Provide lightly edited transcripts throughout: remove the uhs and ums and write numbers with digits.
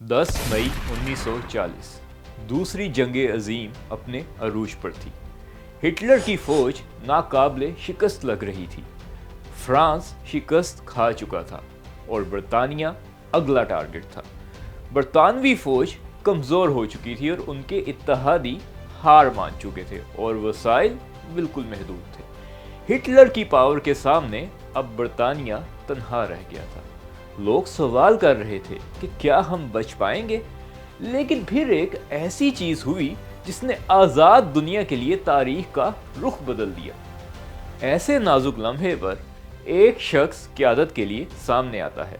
10 मई 1940 दूसरी जंग अजीम अपने अरूज पर थी। हिटलर की फौज नाकाबिले शिकस्त लग रही थी। फ्रांस शिकस्त खा चुका था और बरतानिया अगला टारगेट था। बरतानवी फौज कमज़ोर हो चुकी थी और उनके इत्तेहादी हार मान चुके थे और वसाइल बिल्कुल महदूद थे। हिटलर की पावर के सामने अब बरतानिया तन्हा रह गया था। लोग सवाल कर रहे थे कि क्या हम बच पाएंगे, लेकिन फिर एक ऐसी चीज हुई जिसने आजाद दुनिया के लिए तारीख का रुख बदल दिया। ऐसे नाजुक लम्हे पर एक शख्स क़यादत के लिए सामने आता है,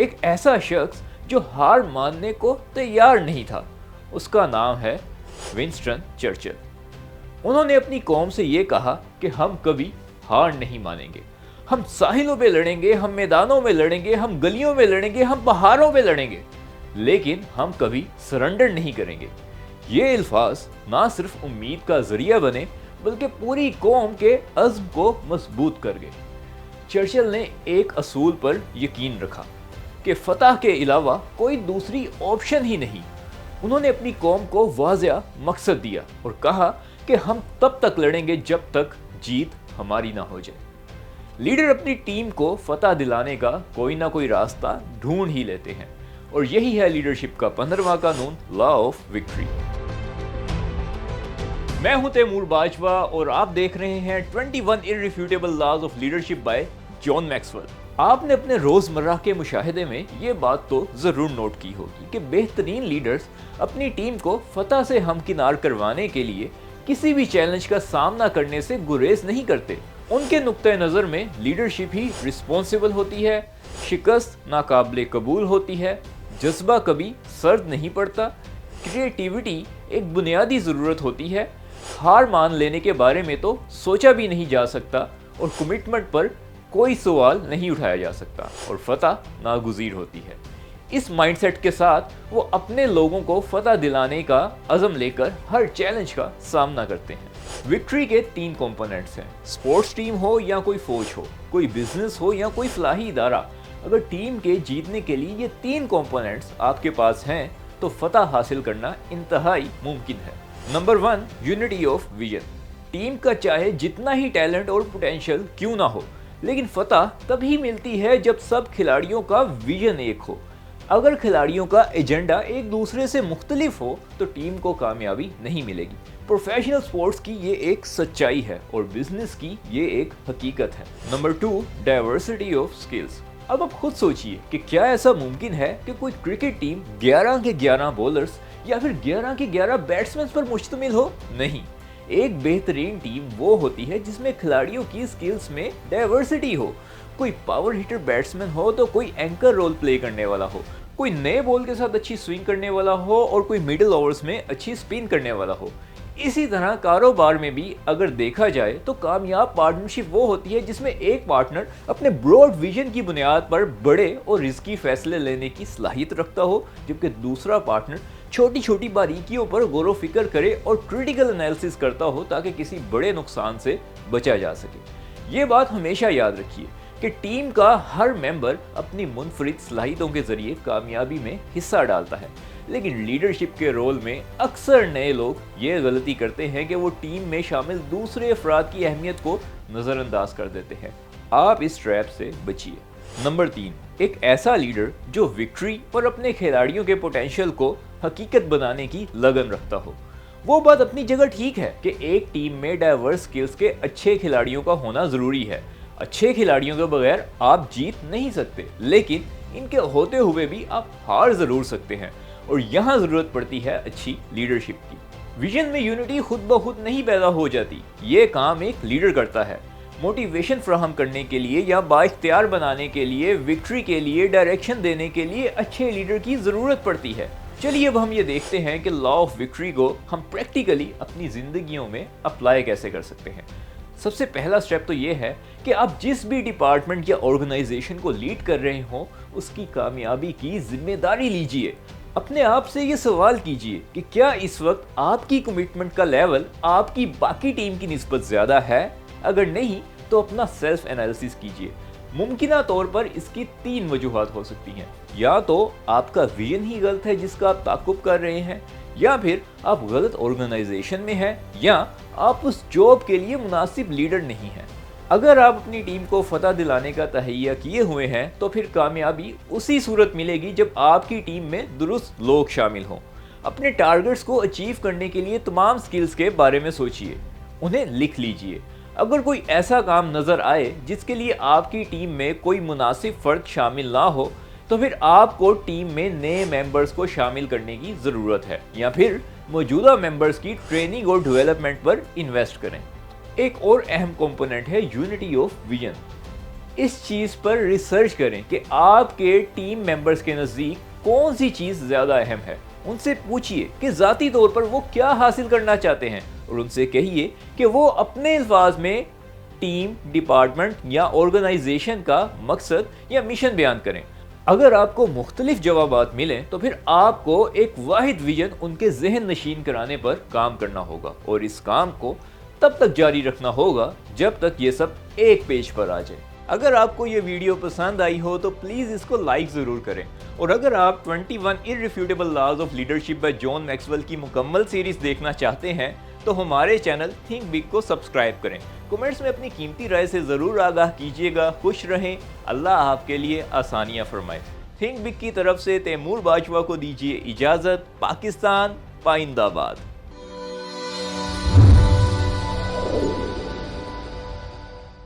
एक ऐसा शख्स जो हार मानने को तैयार नहीं था। उसका नाम है विंस्टन चर्चिल। उन्होंने अपनी कौम से ये कहा कि हम कभी हार नहीं मानेंगे। हम साहिलों पे लड़ेंगे, हम मैदानों में लड़ेंगे, हम गलियों में लड़ेंगे, हम पहाड़ों पे लड़ेंगे, लेकिन हम कभी सरेंडर नहीं करेंगे। ये अल्फाज ना सिर्फ उम्मीद का जरिया बने बल्कि पूरी कौम के अज़्म को मजबूत कर गए। चर्चिल ने एक असूल पर यकीन रखा कि फतह के अलावा कोई दूसरी ऑप्शन ही नहीं। उन्होंने अपनी कौम को वाज़िया मकसद दिया और कहा कि हम तब तक लड़ेंगे जब तक जीत हमारी ना हो जाए। लीडर अपनी टीम को फतह दिलाने का कोई ना कोई रास्ता ढूंढ ही लेते हैं और यही है लीडरशिप का 15वां कानून, लॉ ऑफ विक्ट्री। मैं हूं तैमूर बाजवा और आप देख रहे हैं 21 irrefutable laws of leadership by John Maxwell. आपने अपने रोजमर्रा के मुशाहिदे में ये बात तो जरूर नोट की होगी कि बेहतरीन लीडर्स अपनी टीम को फतह से हमकिनार करवाने के लिए किसी भी चैलेंज का सामना करने से गुरेज नहीं करते। उनके नुक्ते नज़र में लीडरशिप ही रिस्पॉन्सिबल होती है, शिकस्त नाकाबिले कबूल होती है, जज्बा कभी सर्द नहीं पड़ता, क्रिएटिविटी एक बुनियादी ज़रूरत होती है, हार मान लेने के बारे में तो सोचा भी नहीं जा सकता और कमिटमेंट पर कोई सवाल नहीं उठाया जा सकता और फतह नागुज़ीर होती है। इस माइंडसेट के साथ वो अपने लोगों को फतह दिलाने का अज़म लेकर हर चैलेंज का सामना करते हैं। विक्ट्री के 3 कंपोनेंट्स हैं। स्पोर्ट्स टीम हो या कोई फौज हो, कोई बिजनेस हो या कोई फलाही इदारा, अगर टीम के जीतने के लिए ये 3 कंपोनेंट्स आपके पास हैं तो फतह हासिल करना इंतहाई मुमकिन है। Number 1, unity of vision. Team का चाहे जितना ही टैलेंट और पोटेंशियल क्यों ना हो, लेकिन फतह तभी मिलती है जब सब खिलाड़ियों का विजन एक हो। अगर खिलाड़ियों का एजेंडा एक दूसरे से मुख्तलिफ हो तो टीम को कामयाबी नहीं मिलेगी। प्रोफेशनल स्पोर्ट्स की ये एक सच्चाई है और बिजनेस की ये एक हकीकत है। Number 2, diversity of skills. अब आप खुद सोचिए कि क्या ऐसा मुमकिन है कि कोई क्रिकेट टीम 11 के 11 बॉलर्स या फिर 11 के 11 बैट्समैन पर मुश्तमिल हो? नहीं। एक बेहतरीन टीम वो होती है जिसमें खिलाड़ियों की स्किल्स में डाइवर्सिटी हो। कोई पावर हिटर बैट्समैन हो तो कोई एंकर रोल प्ले करने वाला हो, कोई नए बॉल के साथ अच्छी स्विंग करने वाला हो और कोई मिडिल ओवर्स में अच्छी स्पिन करने वाला हो। इसी तरह कारोबार में भी अगर देखा जाए तो कामयाब पार्टनरशिप वो होती है जिसमें एक पार्टनर अपने ब्रॉड विजन की बुनियाद पर बड़े और रिस्की फैसले लेने की सलाहियत रखता हो, जबकि दूसरा पार्टनर छोटी छोटी बारीकियों पर गौर फिक्र करे और क्रिटिकल एनालिसिस करता हो ताकि किसी बड़े नुकसान से बचा जा सके। ये बात हमेशा याद रखिए कि टीम का हर मेंबर अपनी मुनफरिद सलाहियतों के जरिए कामयाबी में हिस्सा डालता है, लेकिन लीडरशिप के रोल में अक्सर नए लोग ये गलती करते हैं कि वो टीम में शामिल दूसरे अफराद की अहमियत को नज़रअंदाज कर देते हैं। आप इस ट्रैप से बचिए। नंबर 3, एक ऐसा लीडर जो विक्ट्री और अपने खिलाड़ियों के पोटेंशियल को हकीकत बनाने की लगन रखता हो। वो बात अपनी जगह ठीक है कि एक टीम में डाइवर्स स्किल्स के अच्छे खिलाड़ियों का होना ज़रूरी है। अच्छे खिलाड़ियों के बगैर आप जीत नहीं सकते, लेकिन इनके होते हुए भी आप हार ज़रूर सकते हैं और यहाँ ज़रूरत पड़ती है अच्छी लीडरशिप की। विजन में यूनिटी खुद ब खुद नहीं पैदा हो जाती, ये काम एक लीडर करता है। मोटिवेशन फ्राहम करने के लिए या बाइख्तियार बनाने के लिए, विक्ट्री के लिए, डायरेक्शन देने के लिए अच्छे लीडर की ज़रूरत पड़ती है। चलिए अब हम ये देखते हैं कि लॉ ऑफ विक्ट्री को हम प्रैक्टिकली अपनी ज़िंदगियों में अप्लाई कैसे कर सकते हैं। सबसे पहला स्टेप तो ये है कि आप जिस भी डिपार्टमेंट या ऑर्गेनाइजेशन को लीड कर रहे हो उसकी कामयाबी की जिम्मेदारी लीजिए। अपने आप से ये सवाल कीजिए कि क्या इस वक्त आपकी कमिटमेंट का लेवल आपकी बाकी टीम की निस्बत ज़्यादा है। अगर नहीं तो अपना सेल्फ एनालिसिस कीजिए। मुमकिना तौर पर इसकी 3 वजूहात हो सकती हैं। या तो आपका विजन ही गलत है जिसका आप ताकुब कर रहे हैं, या फिर आप गलत ऑर्गेनाइजेशन में हैं, या आप उस जॉब के लिए मुनासिब लीडर नहीं हैं। अगर आप अपनी टीम को फतह दिलाने का तहैया किए हुए हैं तो फिर कामयाबी उसी सूरत मिलेगी जब आपकी टीम में दुरुस्त लोग शामिल हों। अपने टारगेट्स को अचीव करने के लिए तमाम स्किल्स के बारे में सोचिए, उन्हें लिख लीजिए। अगर कोई ऐसा काम नज़र आए जिसके लिए आपकी टीम में कोई मुनासिब फ़र्द शामिल ना हो तो फिर आपको टीम में नए मेंबर्स को शामिल करने की ज़रूरत है, या फिर मौजूदा मेंबर्स की ट्रेनिंग और डेवलपमेंट पर इन्वेस्ट करें। एक और अहम कंपोनेंट है यूनिटी ऑफ विजन। इस चीज़ पर रिसर्च करें कि आपके टीम मेंबर्स के नज़दीक कौन सी चीज़ ज़्यादा अहम है। उनसे पूछिए कि ज़ाती तौर पर वो क्या हासिल करना चाहते हैं, और उनसे कहिए कि वो अपने अल्फाज में टीम, डिपार्टमेंट या ऑर्गेनाइजेशन का मकसद या मिशन बयान करें। अगर आपको मुख्तलिफ जवाबात मिलें तो फिर आपको एक वाहिद विजन उनके जहन नशीन कराने पर काम करना होगा, और इस काम को तब तक जारी रखना होगा जब तक ये सब एक पेज पर आ जाए। अगर आपको ये वीडियो पसंद आई हो तो प्लीज़ इसको लाइक ज़रूर करें, और अगर आप 21 irrefutable laws of leadership by John Maxwell की मुकम्मल सीरीज़ देखना चाहते हैं तो हमारे चैनल थिंक बिग को सब्सक्राइब करें। कमेंट्स में अपनी कीमती राय से ज़रूर आगाह कीजिएगा। खुश रहें, अल्लाह आपके लिए आसानियाँ फरमाए। थिंक बिग की तरफ से तैमूर बाजवा को दीजिए इजाज़त। पाकिस्तान पाइंदाबाद।